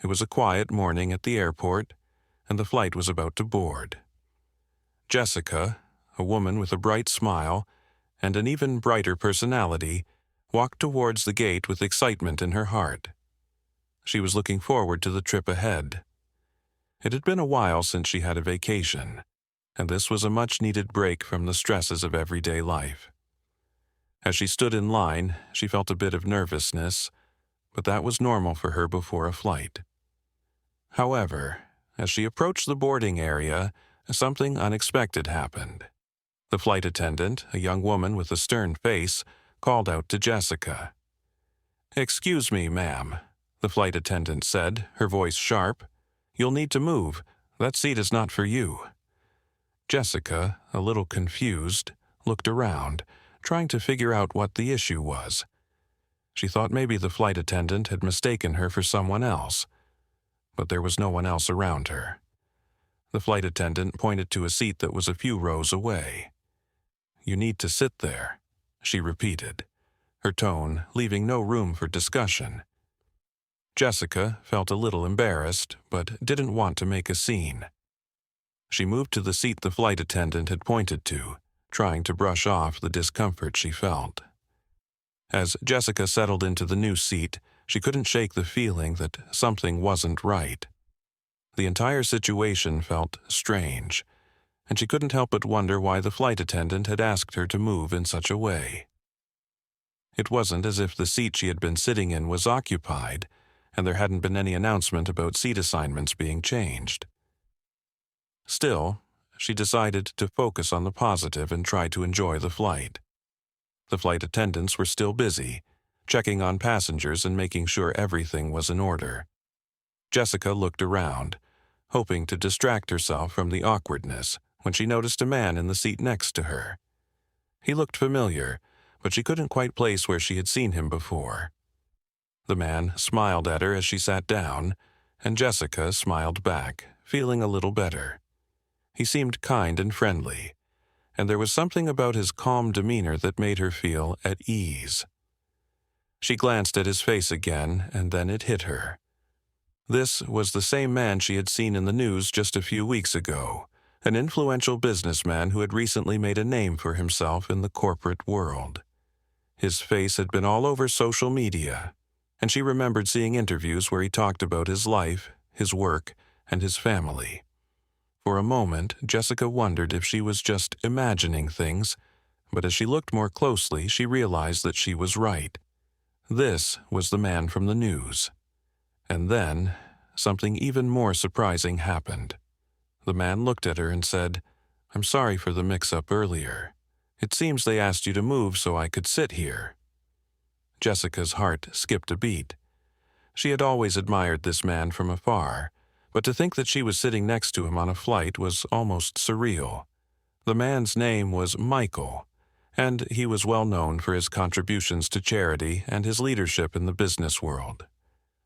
It was a quiet morning at the airport, and the flight was about to board. Jessica, a woman with a bright smile and an even brighter personality, walked towards the gate with excitement in her heart. She was looking forward to the trip ahead. It had been a while since she had a vacation, and this was a much-needed break from the stresses of everyday life. As she stood in line, she felt a bit of nervousness, but that was normal for her before a flight. However, as she approached the boarding area, something unexpected happened. The flight attendant, a young woman with a stern face, called out to Jessica. "Excuse me, ma'am," the flight attendant said, her voice sharp. "You'll need to move. That seat is not for you." Jessica, a little confused, looked around, trying to figure out what the issue was. She thought maybe the flight attendant had mistaken her for someone else, but there was no one else around her. The flight attendant pointed to a seat that was a few rows away. "You need to sit there," she repeated, her tone leaving no room for discussion. Jessica felt a little embarrassed, but didn't want to make a scene. She moved to the seat the flight attendant had pointed to, trying to brush off the discomfort she felt. As Jessica settled into the new seat, she couldn't shake the feeling that something wasn't right. The entire situation felt strange, and she couldn't help but wonder why the flight attendant had asked her to move in such a way. It wasn't as if the seat she had been sitting in was occupied, and there hadn't been any announcement about seat assignments being changed. Still, she decided to focus on the positive and try to enjoy the flight. The flight attendants were still busy, checking on passengers and making sure everything was in order. Jessica looked around, hoping to distract herself from the awkwardness, when she noticed a man in the seat next to her. He looked familiar, but she couldn't quite place where she had seen him before. The man smiled at her as she sat down, and Jessica smiled back, feeling a little better. He seemed kind and friendly, and there was something about his calm demeanor that made her feel at ease. She glanced at his face again, and then it hit her. This was the same man she had seen in the news just a few weeks ago, an influential businessman who had recently made a name for himself in the corporate world. His face had been all over social media, and she remembered seeing interviews where he talked about his life, his work, and his family. For a moment, Jessica wondered if she was just imagining things, but as she looked more closely, she realized that she was right. This was the man from the news. And then, something even more surprising happened. The man looked at her and said, "I'm sorry for the mix-up earlier. It seems they asked you to move so I could sit here." Jessica's heart skipped a beat. She had always admired this man from afar, but to think that she was sitting next to him on a flight was almost surreal. The man's name was Michael, and he was well known for his contributions to charity and his leadership in the business world.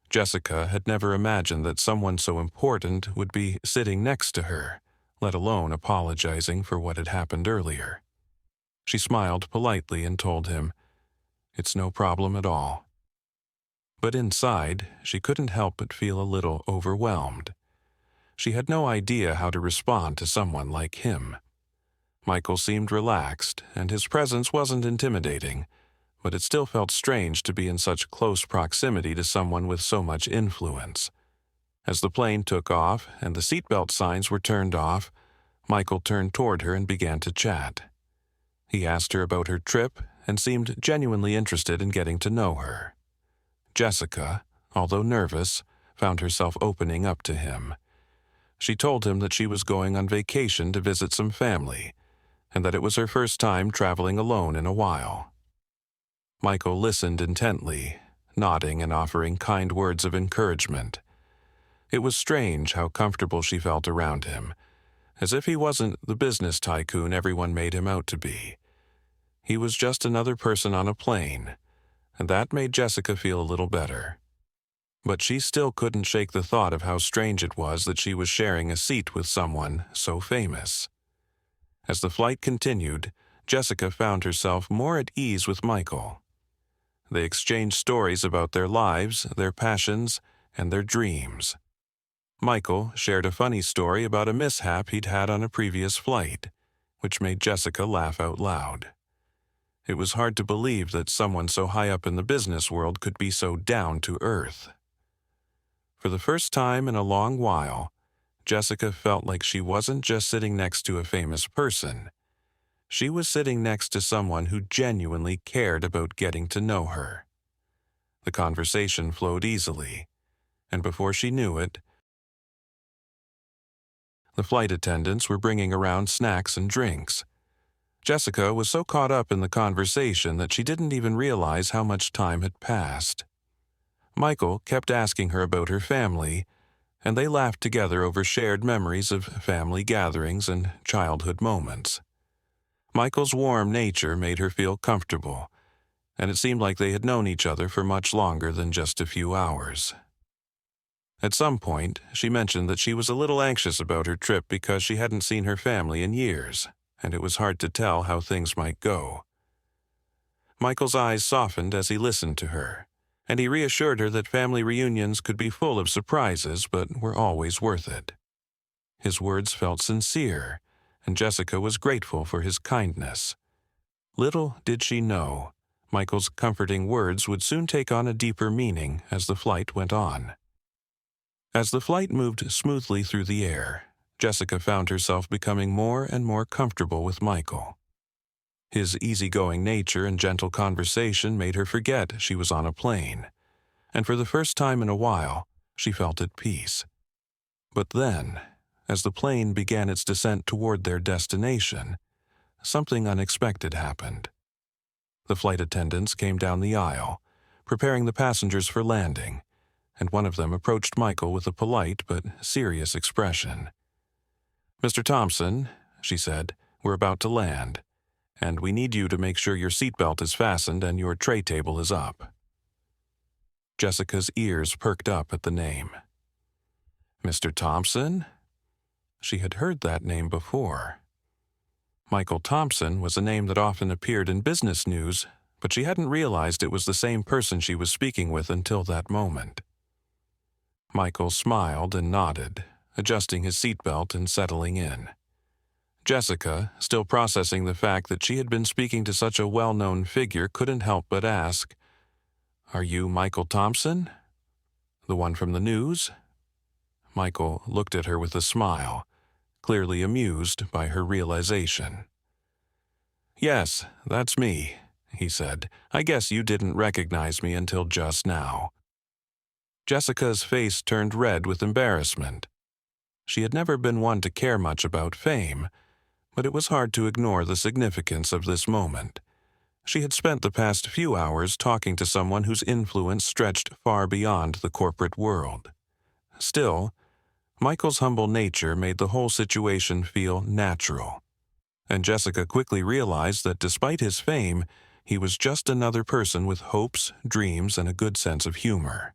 Jessica had never imagined that someone so important would be sitting next to her, let alone apologizing for what had happened earlier. She smiled politely and told him, "It's no problem at all." But inside, she couldn't help but feel a little overwhelmed. She had no idea how to respond to someone like him. Michael seemed relaxed, and his presence wasn't intimidating, but it still felt strange to be in such close proximity to someone with so much influence. As the plane took off and the seatbelt signs were turned off, Michael turned toward her and began to chat. He asked her about her trip and seemed genuinely interested in getting to know her. Jessica, although nervous, found herself opening up to him. She told him that she was going on vacation to visit some family, and that it was her first time traveling alone in a while. Michael listened intently, nodding and offering kind words of encouragement. It was strange how comfortable she felt around him, as if he wasn't the business tycoon everyone made him out to be. He was just another person on a plane, and that made Jessica feel a little better. But she still couldn't shake the thought of how strange it was that she was sharing a seat with someone so famous. As the flight continued, Jessica found herself more at ease with Michael. They exchanged stories about their lives, their passions, and their dreams. Michael shared a funny story about a mishap he'd had on a previous flight, which made Jessica laugh out loud. It was hard to believe that someone so high up in the business world could be so down to earth. For the first time in a long while, Jessica felt like she wasn't just sitting next to a famous person. She was sitting next to someone who genuinely cared about getting to know her. The conversation flowed easily, and before she knew it, the flight attendants were bringing around snacks and drinks. Jessica was so caught up in the conversation that she didn't even realize how much time had passed. Michael kept asking her about her family, and they laughed together over shared memories of family gatherings and childhood moments. Michael's warm nature made her feel comfortable, and it seemed like they had known each other for much longer than just a few hours. At some point, she mentioned that she was a little anxious about her trip because she hadn't seen her family in years, and it was hard to tell how things might go. Michael's eyes softened as he listened to her, and he reassured her that family reunions could be full of surprises but were always worth it. His words felt sincere, and Jessica was grateful for his kindness. Little did she know, Michael's comforting words would soon take on a deeper meaning as the flight went on. As the flight moved smoothly through the air, Jessica found herself becoming more and more comfortable with Michael. His easygoing nature and gentle conversation made her forget she was on a plane, and for the first time in a while, she felt at peace. But then, as the plane began its descent toward their destination, something unexpected happened. The flight attendants came down the aisle, preparing the passengers for landing, and one of them approached Michael with a polite but serious expression. "Mr. Thompson," she said, "we're about to land, and we need you to make sure your seatbelt is fastened and your tray table is up." Jessica's ears perked up at the name. Mr. Thompson? She had heard that name before. Michael Thompson was a name that often appeared in business news, but she hadn't realized it was the same person she was speaking with until that moment. Michael smiled and nodded, adjusting his seatbelt and settling in. Jessica, still processing the fact that she had been speaking to such a well-known figure, couldn't help but ask, "Are you Michael Thompson? The one from the news?" Michael looked at her with a smile, clearly amused by her realization. "Yes, that's me," he said. "I guess you didn't recognize me until just now." Jessica's face turned red with embarrassment. She had never been one to care much about fame, but it was hard to ignore the significance of this moment. She had spent the past few hours talking to someone whose influence stretched far beyond the corporate world. Still, Michael's humble nature made the whole situation feel natural, and Jessica quickly realized that despite his fame, he was just another person with hopes, dreams, and a good sense of humor.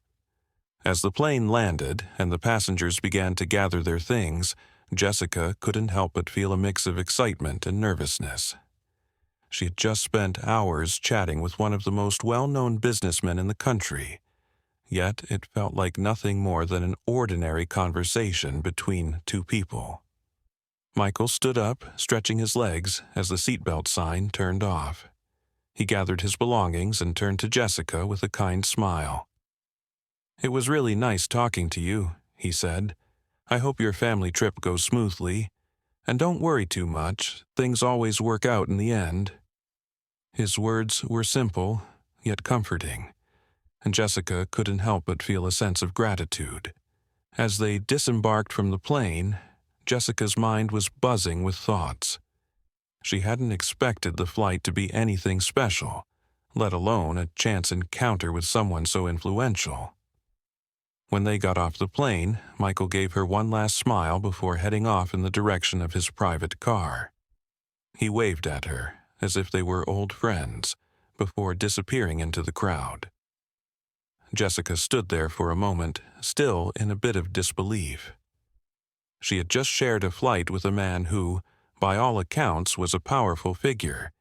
As the plane landed and the passengers began to gather their things, Jessica couldn't help but feel a mix of excitement and nervousness. She had just spent hours chatting with one of the most well-known businessmen in the country, yet it felt like nothing more than an ordinary conversation between two people. Michael stood up, stretching his legs as the seatbelt sign turned off. He gathered his belongings and turned to Jessica with a kind smile. "It was really nice talking to you," he said. "I hope your family trip goes smoothly. And don't worry too much, things always work out in the end." His words were simple, yet comforting, and Jessica couldn't help but feel a sense of gratitude. As they disembarked from the plane, Jessica's mind was buzzing with thoughts. She hadn't expected the flight to be anything special, let alone a chance encounter with someone so influential. When they got off the plane, Michael gave her one last smile before heading off in the direction of his private car. He waved at her, as if they were old friends, before disappearing into the crowd. Jessica stood there for a moment, still in a bit of disbelief. She had just shared a flight with a man who, by all accounts, was a powerful figure,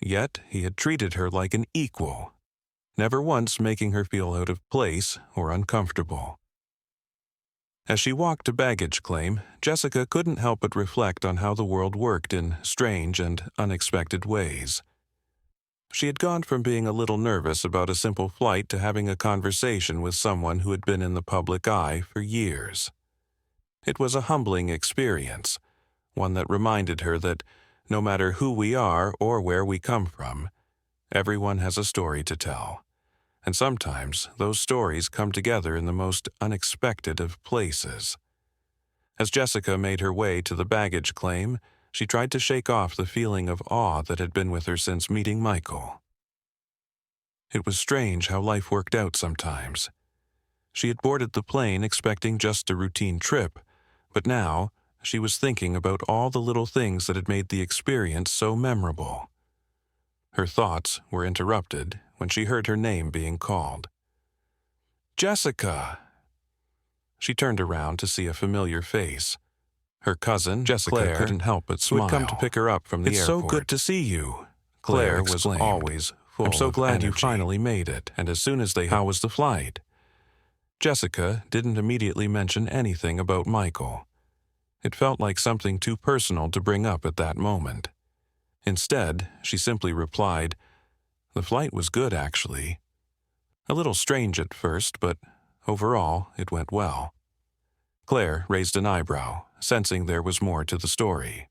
yet he had treated her like an equal, never once making her feel out of place or uncomfortable. As she walked to baggage claim, Jessica couldn't help but reflect on how the world worked in strange and unexpected ways. She had gone from being a little nervous about a simple flight to having a conversation with someone who had been in the public eye for years. It was a humbling experience, one that reminded her that no matter who we are or where we come from, everyone has a story to tell. And sometimes those stories come together in the most unexpected of places. As Jessica made her way to the baggage claim, she tried to shake off the feeling of awe that had been with her since meeting Michael. It was strange how life worked out sometimes. She had boarded the plane expecting just a routine trip, but now she was thinking about all the little things that had made the experience so memorable. Her thoughts were interrupted when she heard her name being called. "Jessica!" She turned around to see a familiar face. Her cousin, Jessica, Claire, couldn't help but smile. who had come to pick her up from the "It's airport. so good to see you," Claire was exclaimed. always full "I'm so of glad you energy. finally made it." And as soon as how was the flight? Jessica didn't immediately mention anything about Michael. It felt like something too personal to bring up at that moment. Instead, she simply replied, "The flight was good, actually. A little strange at first, but overall, it went well." Claire raised an eyebrow, sensing there was more to the story.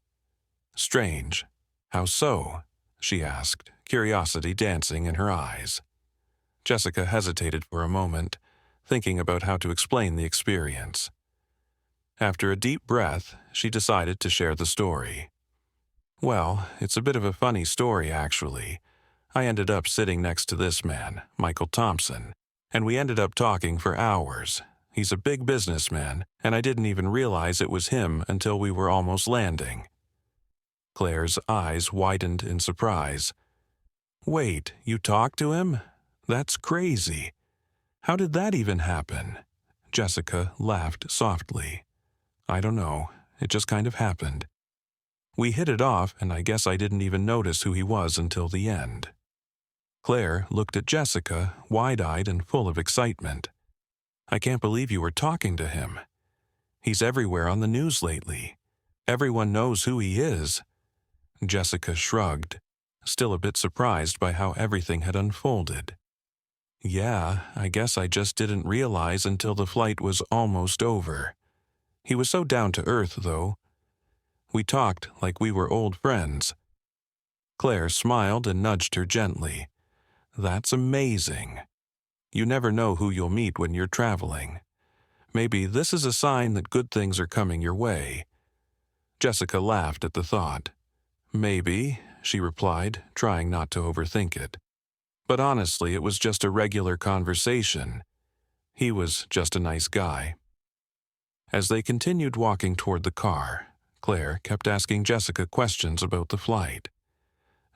"Strange? How so?" she asked, curiosity dancing in her eyes. Jessica hesitated for a moment, thinking about how to explain the experience. After a deep breath, she decided to share the story. "Well, it's a bit of a funny story, actually. I ended up sitting next to this man, Michael Thompson, and we ended up talking for hours. He's a big businessman, and I didn't even realize it was him until we were almost landing." Claire's eyes widened in surprise. "Wait, you talked to him? That's crazy. How did that even happen?" Jessica laughed softly. "I don't know. It just kind of happened. We hit it off, and I guess I didn't even notice who he was until the end." Claire looked at Jessica, wide-eyed and full of excitement. "I can't believe you were talking to him. He's everywhere on the news lately. Everyone knows who he is." Jessica shrugged, still a bit surprised by how everything had unfolded. "Yeah, I guess I just didn't realize until the flight was almost over. He was so down to earth, though. We talked like we were old friends." Claire smiled and nudged her gently. "That's amazing. You never know who you'll meet when you're traveling. Maybe this is a sign that good things are coming your way." Jessica laughed at the thought. "Maybe," she replied, trying not to overthink it. "But honestly, it was just a regular conversation. He was just a nice guy." As they continued walking toward the car, Claire kept asking Jessica questions about the flight.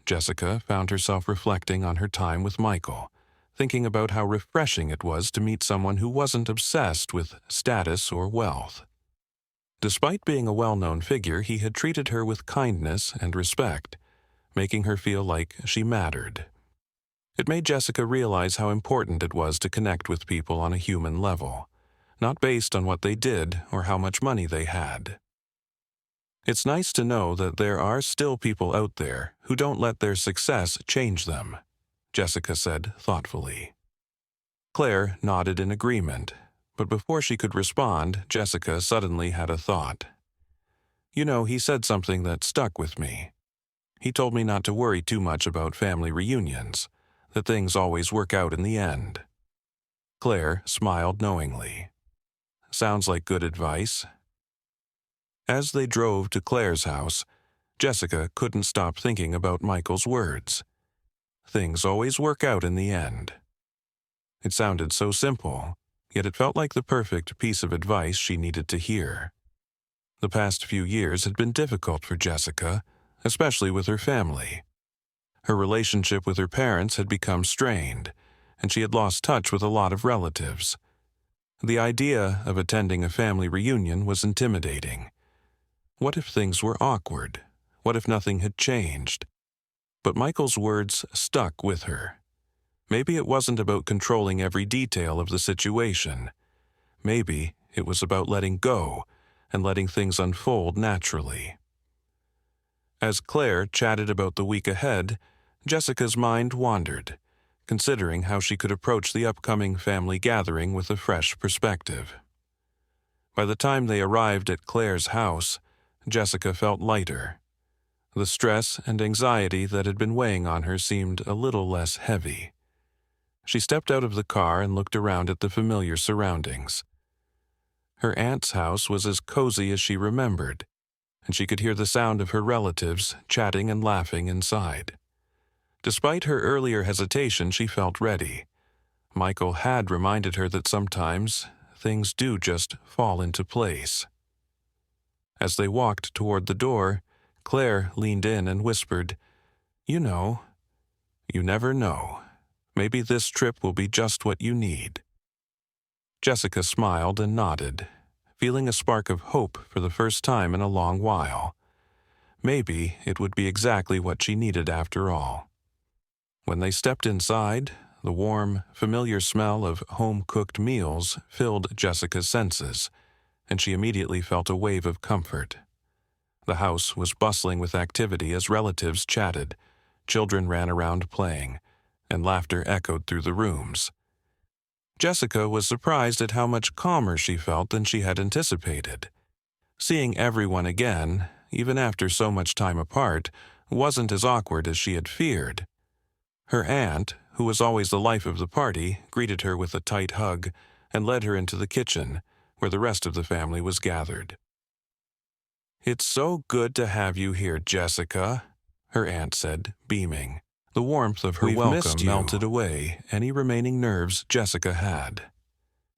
Jessica found herself reflecting on her time with Michael, thinking about how refreshing it was to meet someone who wasn't obsessed with status or wealth. Despite being a well-known figure, he had treated her with kindness and respect, making her feel like she mattered. It made Jessica realize how important it was to connect with people on a human level, not based on what they did or how much money they had. "It's nice to know that there are still people out there who don't let their success change them," Jessica said thoughtfully. Claire nodded in agreement, but before she could respond, Jessica suddenly had a thought. "You know, he said something that stuck with me. He told me not to worry too much about family reunions, that things always work out in the end." Claire smiled knowingly. "Sounds like good advice." As they drove to Claire's house, Jessica couldn't stop thinking about Michael's words. "Things always work out in the end." It sounded so simple, yet it felt like the perfect piece of advice she needed to hear. The past few years had been difficult for Jessica, especially with her family. Her relationship with her parents had become strained, and she had lost touch with a lot of relatives. The idea of attending a family reunion was intimidating. What if things were awkward? What if nothing had changed? But Michael's words stuck with her. Maybe it wasn't about controlling every detail of the situation. Maybe it was about letting go and letting things unfold naturally. As Claire chatted about the week ahead, Jessica's mind wandered, considering how she could approach the upcoming family gathering with a fresh perspective. By the time they arrived at Claire's house, Jessica felt lighter. The stress and anxiety that had been weighing on her seemed a little less heavy. She stepped out of the car and looked around at the familiar surroundings. Her aunt's house was as cozy as she remembered, and she could hear the sound of her relatives chatting and laughing inside. Despite her earlier hesitation, she felt ready. Michael had reminded her that sometimes things do just fall into place. As they walked toward the door, Claire leaned in and whispered, "You know, you never know. Maybe this trip will be just what you need." Jessica smiled and nodded, feeling a spark of hope for the first time in a long while. Maybe it would be exactly what she needed after all. When they stepped inside, the warm, familiar smell of home-cooked meals filled Jessica's senses, and she immediately felt a wave of comfort. The house was bustling with activity as relatives chatted, children ran around playing, and laughter echoed through the rooms. Jessica was surprised at how much calmer she felt than she had anticipated. Seeing everyone again, even after so much time apart, wasn't as awkward as she had feared. Her aunt, who was always the life of the party, greeted her with a tight hug and led her into the kitchen, where the rest of the family was gathered. "It's so good to have you here, Jessica," her aunt said, beaming. The warmth of her welcome melted away any remaining nerves Jessica had.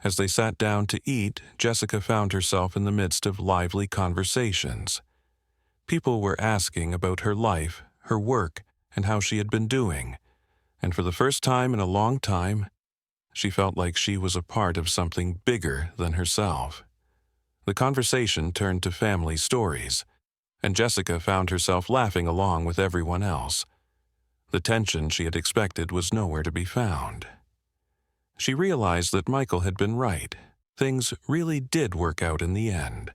As they sat down to eat, Jessica found herself in the midst of lively conversations. People were asking about her life, her work, and how she had been doing, and for the first time in a long time, she felt like she was a part of something bigger than herself. The conversation turned to family stories, and Jessica found herself laughing along with everyone else. The tension she had expected was nowhere to be found. She realized that Michael had been right. Things really did work out in the end.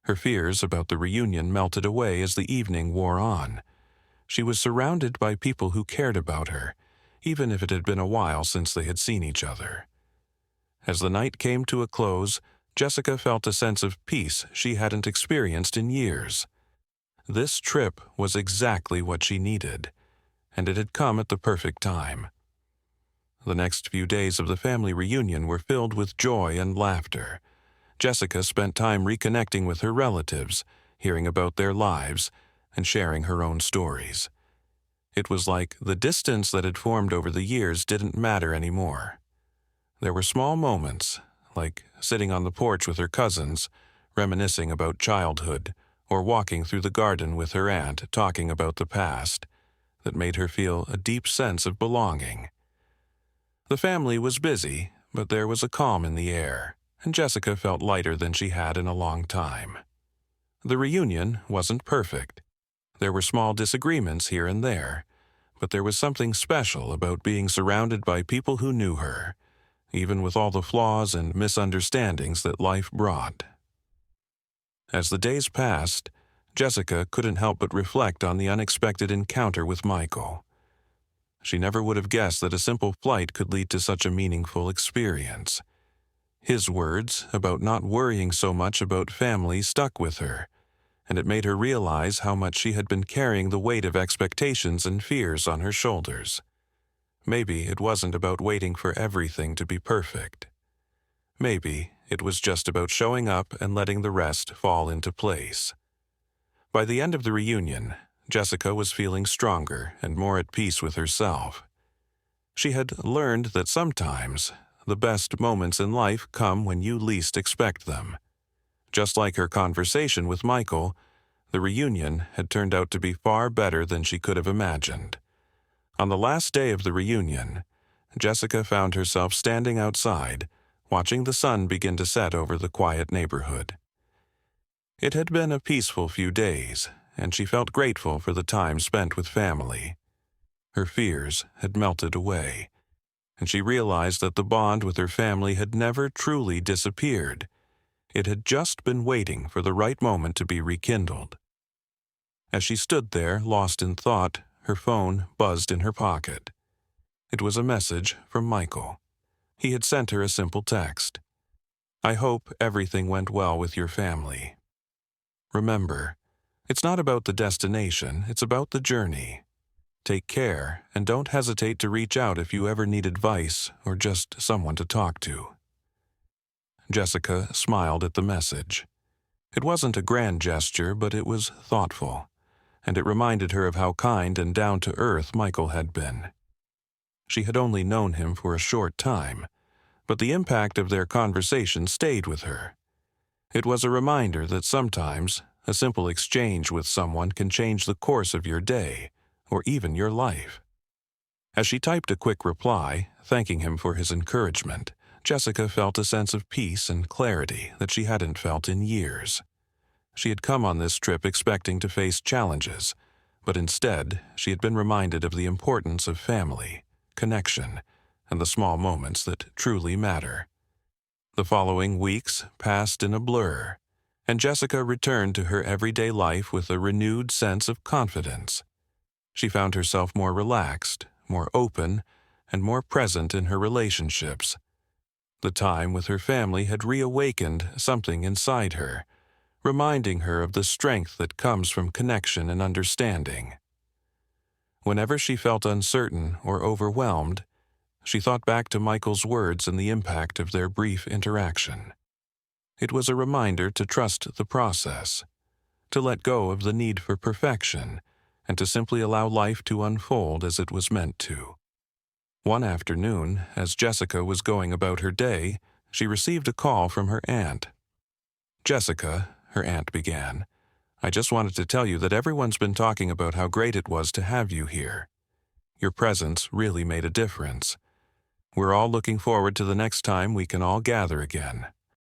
Her fears about the reunion melted away as the evening wore on. She was surrounded by people who cared about her, even if it had been a while since they had seen each other. As the night came to a close, Jessica felt a sense of peace she hadn't experienced in years. This trip was exactly what she needed, and it had come at the perfect time. The next few days of the family reunion were filled with joy and laughter. Jessica spent time reconnecting with her relatives, hearing about their lives, and sharing her own stories. It was like the distance that had formed over the years didn't matter anymore. There were small moments, like sitting on the porch with her cousins, reminiscing about childhood, or walking through the garden with her aunt talking about the past, that made her feel a deep sense of belonging. The family was busy, but there was a calm in the air, and Jessica felt lighter than she had in a long time. The reunion wasn't perfect. There were small disagreements here and there, but there was something special about being surrounded by people who knew her, even with all the flaws and misunderstandings that life brought. As the days passed, Jessica couldn't help but reflect on the unexpected encounter with Michael. She never would have guessed that a simple flight could lead to such a meaningful experience. His words about not worrying so much about family stuck with her, and it made her realize how much she had been carrying the weight of expectations and fears on her shoulders. Maybe it wasn't about waiting for everything to be perfect. Maybe it was just about showing up and letting the rest fall into place. By the end of the reunion, Jessica was feeling stronger and more at peace with herself. She had learned that sometimes the best moments in life come when you least expect them. Just like her conversation with Michael, the reunion had turned out to be far better than she could have imagined. On the last day of the reunion, Jessica found herself standing outside, watching the sun begin to set over the quiet neighborhood. It had been a peaceful few days, and she felt grateful for the time spent with family. Her fears had melted away, and she realized that the bond with her family had never truly disappeared. It had just been waiting for the right moment to be rekindled. As she stood there, lost in thought, her phone buzzed in her pocket. It was a message from Michael. He had sent her a simple text. "I hope everything went well with your family. Remember, it's not about the destination, it's about the journey. Take care, and don't hesitate to reach out if you ever need advice or just someone to talk to." Jessica smiled at the message. It wasn't a grand gesture, but it was thoughtful, and it reminded her of how kind and down-to-earth Michael had been. She had only known him for a short time, but the impact of their conversation stayed with her. It was a reminder that sometimes a simple exchange with someone can change the course of your day, or even your life. As she typed a quick reply, thanking him for his encouragement, Jessica felt a sense of peace and clarity that she hadn't felt in years. She had come on this trip expecting to face challenges, but instead she had been reminded of the importance of family, connection, and the small moments that truly matter. The following weeks passed in a blur, and Jessica returned to her everyday life with a renewed sense of confidence. She found herself more relaxed, more open, and more present in her relationships. The time with her family had reawakened something inside her, reminding her of the strength that comes from connection and understanding. Whenever she felt uncertain or overwhelmed, she thought back to Michael's words and the impact of their brief interaction. It was a reminder to trust the process, to let go of the need for perfection, and to simply allow life to unfold as it was meant to. One afternoon, as Jessica was going about her day, she received a call from her aunt. "Jessica," her aunt began, "I just wanted to tell you that everyone's been talking about how great it was to have you here. Your presence really made a difference. We're all looking forward to the next time we can all gather again."